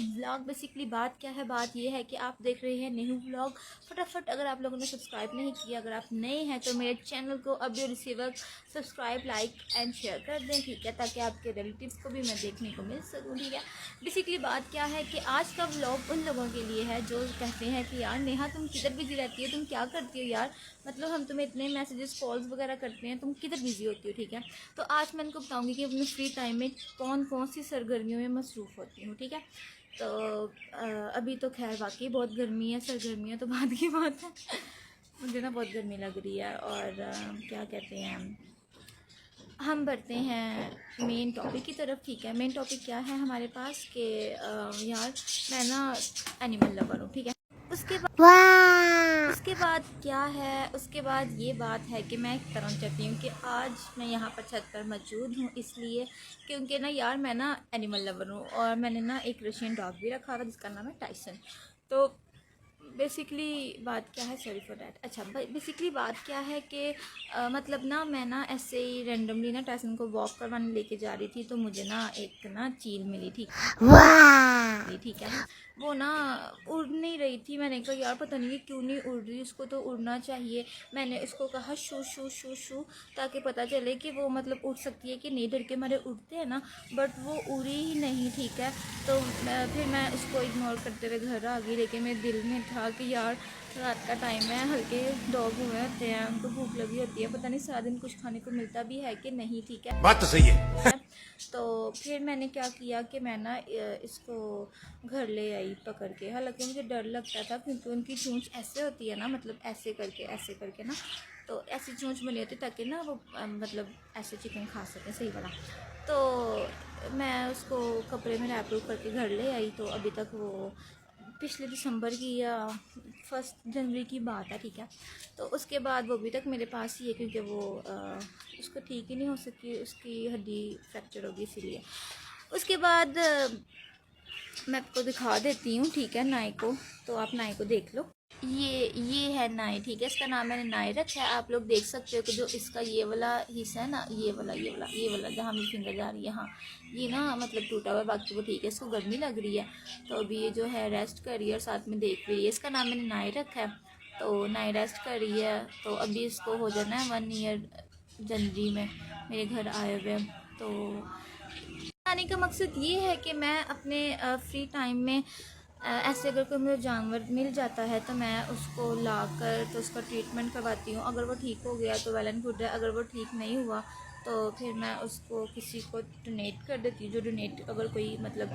Vlog. Basically बात क्या है, बात ये है कि आप देख रहे हैं न्यू व्लॉग। फटाफट अगर आप लोगों ने सब्सक्राइब नहीं किया, अगर आप नए हैं तो मेरे चैनल को अभी receiver subscribe, like and share कर दें, ठीक है, ताकि आपके रिलेटिव्स को भी मैं देखने को मिल सकूँ, ठीक है। बेसिकली बात क्या है कि आज का व्लॉग उन लोगों के लिए है जो कहते हैं कि यार नेहा तुम किधर बिजी रहती हो, तुम क्या करती हो यार, मतलब हम तुम्हें इतने मैसेजेस कॉल्स वगैरह करते हैं, तुम किधर बिजी होती हो, ठीक है। तो आज मैं इनको बताऊँगी कि अपने फ्री टाइम में कौन कौन सी सरगर्मियों में मसरूफ़ होती हूँ, ठीक है। तो अभी तो खैर वाकई बहुत गर्मी है, सरगर्मियाँ तो बाद की बात है। मुझे ना बहुत गर्मी लग रही है। और क्या कहते हैं, हम बढ़ते हैं मेन टॉपिक की तरफ, ठीक है। मेन टॉपिक क्या है हमारे पास कि यार मैं ना एनिमल लवर हूँ, ठीक है। उसके बाद क्या है, उसके बाद ये बात है कि मैं करना चाहती हूँ कि आज मैं यहाँ पर छत पर मौजूद हूँ इसलिए क्योंकि ना यार मैं ना एनिमल लवर हूँ और मैंने ना एक रशियन डॉग भी रखा हुआ जिसका नाम है टाइसन। तो बेसिकली बात क्या है, सॉरी फॉर डैट। अच्छा, बेसिकली बात क्या है कि मतलब ना मैं ना ऐसे ही रेंडमली ना टाइसन को वॉक करवाने लेके जा रही थी, तो मुझे ना एक ना चील मिली, ठीक है। वो ना उड़ नहीं रही थी। मैंने कहा यार पता नहीं क्यों नहीं उड़ रही, उसको तो उड़ना चाहिए। मैंने उसको कहा शू शू शू शू, ताकि पता चले कि वो मतलब उड़ सकती है कि नहीं। डर के मारे उड़ते हैं ना, बट वो उड़ी ही नहीं, ठीक है। तो फिर मैं उसको इग्नोर करते हुए घर आ गई, लेकिन मेरे दिल में था कि यार रात का टाइम है, हल्के डॉग हुए होते हैं, उनको भूख लगी होती है, पता नहीं सारा दिन कुछ खाने को मिलता भी है कि नहीं, ठीक है। बात तो सही है। तो फिर मैंने क्या किया कि मैं ना इसको घर ले आई पकड़ के। हालांकि मुझे डर लगता था क्योंकि उनकी चोंच ऐसे होती है ना, मतलब ऐसे करके ना, तो ऐसी चोंच बनी होती ताकि ना वो मतलब ऐसे चिकन खा सकें, सही वाला। तो मैं उसको कपड़े में रैप करके घर ले आई। तो अभी तक वो पिछले दिसंबर की या 1 जनवरी की बात है, ठीक है। तो उसके बाद वो अभी तक मेरे पास ही है क्योंकि वो उसको ठीक ही नहीं हो सकी, उसकी हड्डी फ्रैक्चर होगी इसीलिए। उसके बाद मैं आपको दिखा देती हूँ, ठीक है, नाई को। तो आप नाई को देख लो। ये है नाई, ठीक है। इसका नाम मैंने नाई रखा है। आप लोग देख सकते हो कि जो इसका ये वाला हिस्सा है ना, ये वाला जहाँ मेरी फिंगर जा रही है, हाँ, ये ना मतलब टूटा हुआ है, बाकी वो ठीक है। इसको गर्मी लग रही है तो अभी ये जो है रेस्ट कर रही है और साथ में देख रही है। इसका नाम मैंने नाई रखा है। तो नाई रेस्ट कर रही है। तो अभी इसको हो जाना है 1 ईयर जनवरी में, मेरे घर आए हुए। तो आने का मकसद ये है कि मैं अपने फ्री टाइम में ऐसे अगर कोई मुझे जानवर मिल जाता है तो मैं उसको लाकर तो उसका ट्रीटमेंट करवाती हूँ। अगर वो ठीक हो गया तो वेल एंड गुड है, अगर वो ठीक नहीं हुआ तो फिर मैं उसको किसी को डोनेट कर देती हूँ। जो डोनेट अगर कोई मतलब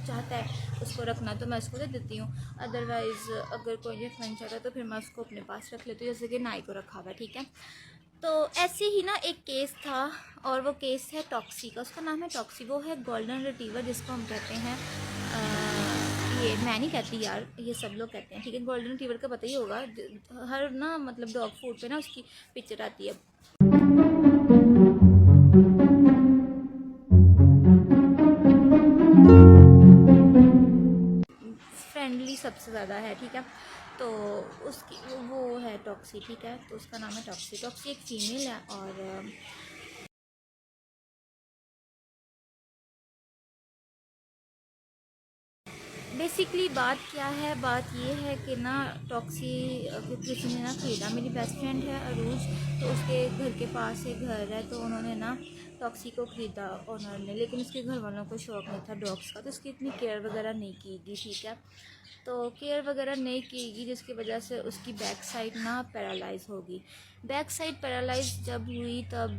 चाहता है उसको रखना तो मैं उसको दे देती हूँ। अदरवाइज़ अगर कोई रखना नहीं चाहता तो फिर मैं उसको अपने पास रख लेती हूँ, जैसे कि नाई को रखा हुआ है, ठीक है। तो ऐसे ही ना एक केस था और वो केस है टॉक्सी का। उसका नाम है टॉक्सी। वो है गोल्डन रिट्रीवर जिसको हम कहते हैं ये मैं नहीं कहती यार, ये सब लोग कहते हैं, ठीक है। गोल्डन रिट्रीवर का पता ही होगा, हर ना मतलब डॉग फूड पे ना उसकी पिक्चर आती है। फ्रेंडली सबसे ज़्यादा है, ठीक है। तो उसकी वो है टॉक्सी, ठीक है। तो उसका नाम है टॉक्सी। टॉक्सी एक फ़ीमेल है। और बेसिकली बात क्या है, बात ये है कि ना टॉक्सी किसी ने ना ख़रीदा। मेरी बेस्ट फ्रेंड है अरूज, तो उसके घर के पास एक घर है, तो उन्होंने ना टॉक्सी को ख़रीदा ओनर ने। लेकिन उसके घर वालों को शौक़ नहीं था डॉग्स का, तो उसकी इतनी केयर वगैरह नहीं की गई, ठीक है। तो केयर वगैरह नहीं की गई जिसकी वजह से उसकी बैक साइड ना पैरालाइज होगी। बैक साइड पैरालाइज जब हुई तब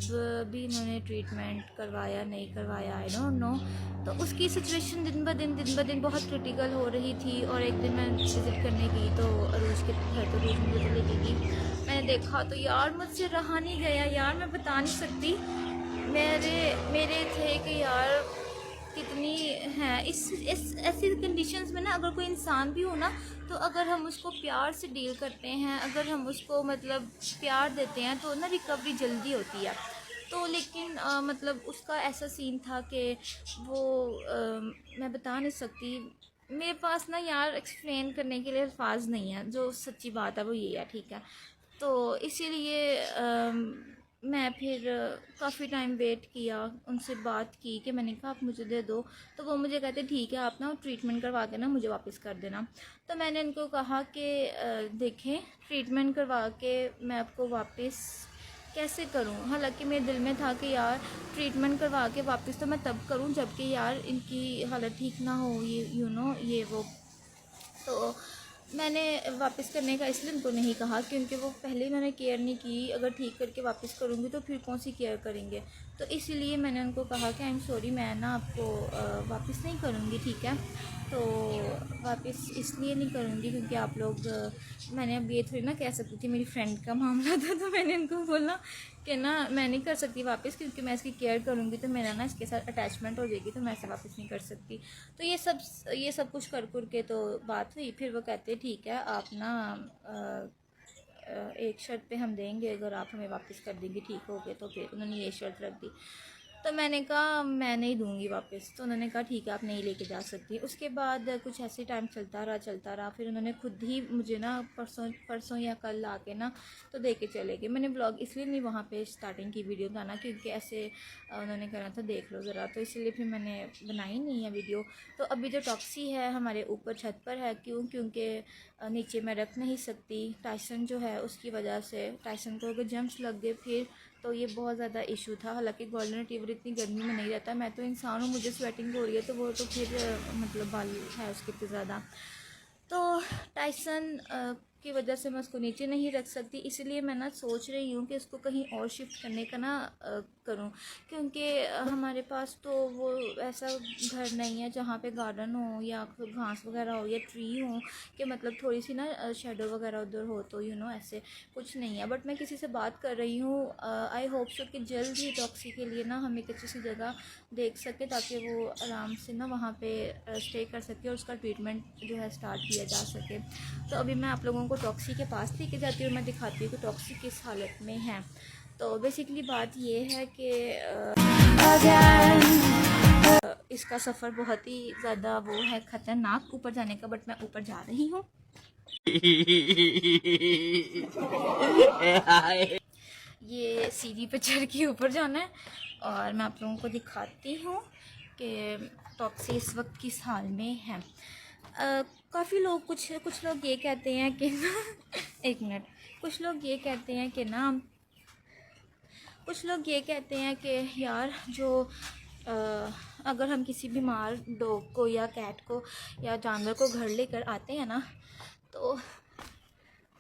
भी इन्होंने ट्रीटमेंट करवाया नहीं करवाया, आई डोंट नो। तो उसकी सिचुएशन दिन ब दिन बहुत क्रिटिकल हो रही थी। और एक दिन मैं विज़िट करने गई तो अरूज के घर, तो अरूज मुझे लेके गई। मैंने देखा तो यार मुझसे रहा नहीं गया यार, मैं बता नहीं सकती। मेरे थे कि यार कितनी हैं इस ऐसी कंडीशंस में ना, अगर कोई इंसान भी हो ना, तो अगर हम उसको प्यार से डील करते हैं, अगर हम उसको मतलब प्यार देते हैं तो ना रिकवरी जल्दी होती है। तो लेकिन मतलब उसका ऐसा सीन था कि वो मैं बता नहीं सकती। मेरे पास ना यार एक्सप्लेन करने के लिए अल्फाज नहीं है। जो सच्ची बात है वो ये है, ठीक है। तो इसीलिए मैं फिर काफ़ी टाइम वेट किया, उनसे बात की कि मैंने कहा आप मुझे दे दो, तो वो मुझे कहते ठीक है आप ना ट्रीटमेंट करवा के ना मुझे वापस कर देना। तो मैंने इनको कहा कि देखें, ट्रीटमेंट करवा के मैं आपको वापस कैसे करूं? हालांकि मेरे दिल में था कि यार ट्रीटमेंट करवा के वापस तो मैं तब करूं जबकि यार इनकी हालत ठीक ना हो, ये ये वो। तो मैंने वापस करने का इसलिए उनको नहीं कहा क्योंकि वो पहले इन्होंने केयर नहीं की, अगर ठीक करके वापस करूँगी तो फिर कौन सी केयर करेंगे। तो इसीलिए मैंने उनको कहा कि आई एम सॉरी, मैं ना आपको वापस नहीं करूँगी, ठीक है। तो वापस इसलिए नहीं करूँगी क्योंकि आप लोग मैंने अब ये थोड़ी ना कह सकती थी, मेरी फ्रेंड का मामला था, तो मैंने उनको बोला कि ना मैं नहीं कर सकती वापस क्योंकि मैं इसकी केयर करूँगी तो मेरा ना इसके साथ अटैचमेंट हो जाएगी, तो मैं ऐसे वापस नहीं कर सकती। तो ये सब कुछ कर के तो बात हुई। फिर वो कहते ठीक है आप ना एक शर्त पे हम देंगे, अगर आप हमें वापस कर देंगे ठीक हो गए। तो फिर उन्होंने ये शर्त रख दी। तो मैंने कहा मैं नहीं दूंगी वापस। तो उन्होंने कहा ठीक है आप नहीं लेके जा सकती। उसके बाद कुछ ऐसे टाइम चलता रहा। फिर उन्होंने खुद ही मुझे ना परसों या कल ला के ना तो दे के चले गए। मैंने ब्लॉग इसलिए नहीं वहाँ पे स्टार्टिंग की वीडियो बनाना क्योंकि ऐसे उन्होंने कहना था देख लो ज़रा, तो इसलिए फिर मैंने बनाई नहीं है वीडियो। तो अभी जो टॉक्सी है हमारे ऊपर छत पर है, क्योंकि नीचे मैं रख नहीं सकती। टाइसन जो है उसकी वजह से, टाइसन को अगर जम्स लग गए फिर तो ये बहुत ज़्यादा इशू था। हालांकि गोल्डन रिट्रीवर इतनी गर्मी में नहीं रहता, मैं तो इंसान हूँ, मुझे स्वेटिंग हो रही है, तो वो तो फिर मतलब बाल है उसके इतने ज़्यादा। तो टाइसन की वजह से मैं उसको नीचे नहीं रख सकती, इसलिए मैं ना सोच रही हूँ कि इसको कहीं और शिफ्ट करने का ना करूँ, क्योंकि हमारे पास तो वो ऐसा घर नहीं है जहाँ पे गार्डन हो या घास वगैरह हो या ट्री हो कि मतलब थोड़ी सी ना शेडो वगैरह उधर हो, तो ऐसे कुछ नहीं है। बट मैं किसी से बात कर रही हूँ, आई होप सो कि जल्द ही टॉक्सी के लिए ना हम एक अच्छी सी जगह देख सके ताकि वो आराम से ना वहाँ पे स्टे कर सके और उसका ट्रीटमेंट जो है स्टार्ट किया जा सके। तो अभी मैं आप लोगों को टॉक्सी के पास लेके जाती हूँ, मैं दिखाती हूँ कि टॉक्सी किस हालत में है। तो बेसिकली बात ये है कि इसका सफ़र बहुत ही ज़्यादा वो है ख़तरनाक ऊपर जाने का, बट मैं ऊपर जा रही हूँ। ये सीढ़ी पे चढ़ के ऊपर जाना है और मैं आप लोगों को दिखाती हूँ कि टॉक्सी इस वक्त किस हाल में है। काफ़ी लोग कुछ लोग ये कहते हैं कि एक मिनट, कुछ लोग ये कहते हैं कि ना, कुछ लोग ये कहते हैं कि यार जो अगर हम किसी बीमार डॉग को या कैट को या जानवर को घर लेकर आते हैं ना, तो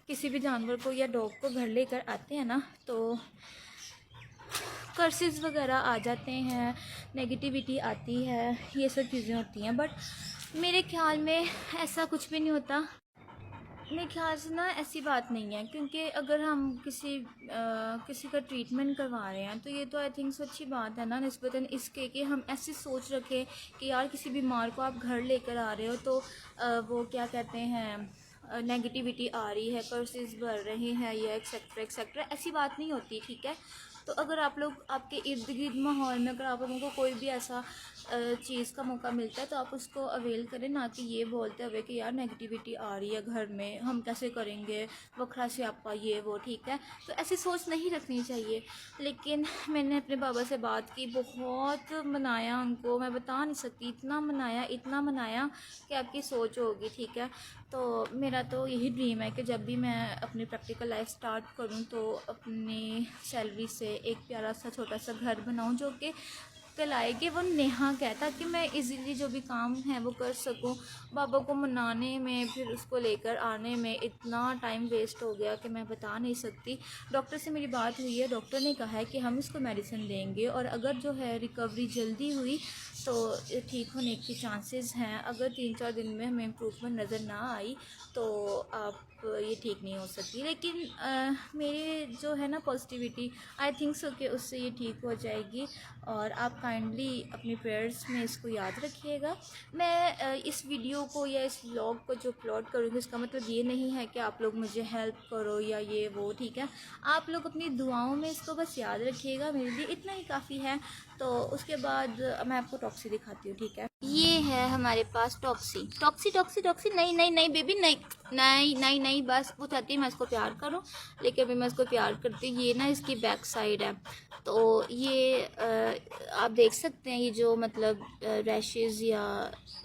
किसी भी जानवर को या डॉग को घर लेकर आते हैं ना तो कर्सेस वगैरह आ जाते हैं, नेगेटिविटी आती है, ये सब चीज़ें होती हैं। बट मेरे ख्याल में ऐसा कुछ भी नहीं होता। मेरे ख्याल से ना ऐसी बात नहीं है, क्योंकि अगर हम किसी का ट्रीटमेंट करवा रहे हैं तो ये तो आई थिंक सो अच्छी बात है ना, निस्बतन इसके कि हम ऐसी सोच रखें कि यार किसी बीमार को आप घर लेकर आ रहे हो तो वो क्या कहते हैं नेगेटिविटी आ रही है, कर्सेस बढ़ रहे हैं या एक्सेट्रा एक्सेट्रा, ऐसी बात नहीं होती, ठीक है। तो अगर आप लोग आपके इर्द गिर्द माहौल में अगर आप लोगों को कोई भी ऐसा चीज़ का मौका मिलता है तो आप उसको अवेल करें, ना कि ये बोलते हुए कि यार नेगेटिविटी आ रही है घर में, हम कैसे करेंगे, वखरा से आपका ये वो, ठीक है। तो ऐसी सोच नहीं रखनी चाहिए। लेकिन मैंने अपने बाबा से बात की, बहुत मनाया उनको, मैं बता नहीं सकती, इतना मनाया कि आपकी सोच होगी, ठीक है। तो मेरा तो यही ड्रीम है कि जब भी मैं अपनी प्रैक्टिकल लाइफ स्टार्ट करूं तो अपनी सैलरी से एक प्यारा सा छोटा सा घर बनाऊं जो कि कहलाएगी वो नेहा है, ताकि मैं इजीली जो भी काम है वो कर सकूं। बाबा को मनाने में फिर उसको लेकर आने में इतना टाइम वेस्ट हो गया कि मैं बता नहीं सकती। डॉक्टर से मेरी बात हुई है, डॉक्टर ने कहा है कि हम इसको मेडिसिन देंगे और अगर जो है रिकवरी जल्दी हुई तो ठीक होने के चांसेस हैं। अगर 3-4 दिन में हमें इम्प्रूवमेंट नज़र ना आई तो आप ये ठीक नहीं हो सकती। लेकिन मेरे जो है ना पॉजिटिविटी, आई थिंक सो कि उससे ये ठीक हो जाएगी। और आप काइंडली अपनी प्रेयर्स में इसको याद रखिएगा। मैं इस वीडियो को या इस व्लॉग को जो अपलोड करूँगी उसका मतलब ये नहीं है कि आप लोग मुझे हेल्प करो या ये वो, ठीक है। आप लोग अपनी दुआओं में इसको बस याद रखिएगा, मेरे लिए इतना ही काफ़ी है। तो उसके बाद मैं आपको टॉक्सी दिखाती हूँ, ठीक है। ये है हमारे पास टॉक्सी, नहीं बेबी नहीं। नहीं नहीं नहीं, बस वो चाहती है मैं इसको प्यार करूं, लेकिन अभी मैं इसको प्यार करती हूँ। ये ना इसकी बैक साइड है, तो ये आप देख सकते हैं ये जो मतलब रैशेज़ या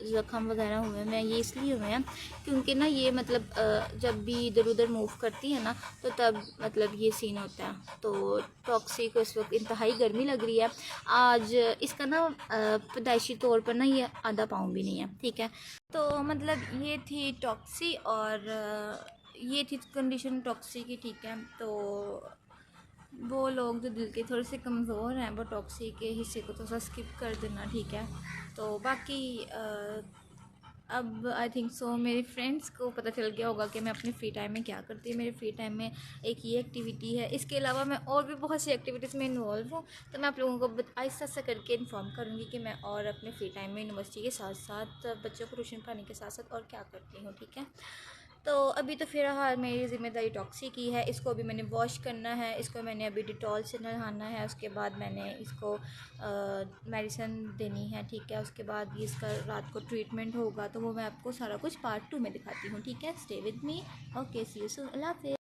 ज़ख़म वगैरह हुए हैं, ये इसलिए हुए हैं क्योंकि ना ये मतलब जब भी इधर उधर मूव करती है ना तो तब मतलब ये सीन होता है। तो टॉक्सी को इस वक्त इंतहाई गर्मी लग रही है। आज इसका ना पैदाइशी तौर पर ना ये आधा पाउंड भी नहीं है, ठीक है। तो मतलब ये थी टॉक्सी, और ये थी कंडीशन टॉक्सी की, ठीक है। तो वो लोग जो दिल के थोड़े से कमज़ोर हैं वो टॉक्सी के हिस्से को थोड़ा सा स्किप कर देना, ठीक है। तो बाकी अब आई थिंक सो मेरे फ्रेंड्स को पता चल गया होगा कि मैं अपने फ्री टाइम में क्या करती हूँ। मेरे फ्री टाइम में एक ये एक्टिविटी है, इसके अलावा मैं और भी बहुत सी एक्टिविटीज़ में इन्वॉल्व हूँ। तो मैं आप लोगों को आहिस्ता आहिस्ता करके इन्फॉर्म करूँगी कि मैं और अपने फ्री टाइम में यूनिवर्सिटी के साथ साथ बच्चों को ट्यूशन पढ़ाने के साथ साथ और क्या करती हूँ, ठीक है। तो अभी तो फ़िलहाल मेरी ज़िम्मेदारी टॉक्सी की है। इसको अभी मैंने वॉश करना है, इसको मैंने अभी डिटॉल से नहाना है, उसके बाद मैंने इसको मेडिसिन देनी है, ठीक है। उसके बाद ये इसका रात को ट्रीटमेंट होगा, तो वो मैं आपको सारा कुछ पार्ट 2 में दिखाती हूँ, ठीक है। Stay with me. Okay, see you soon. अल्लाह हाफ़िज़।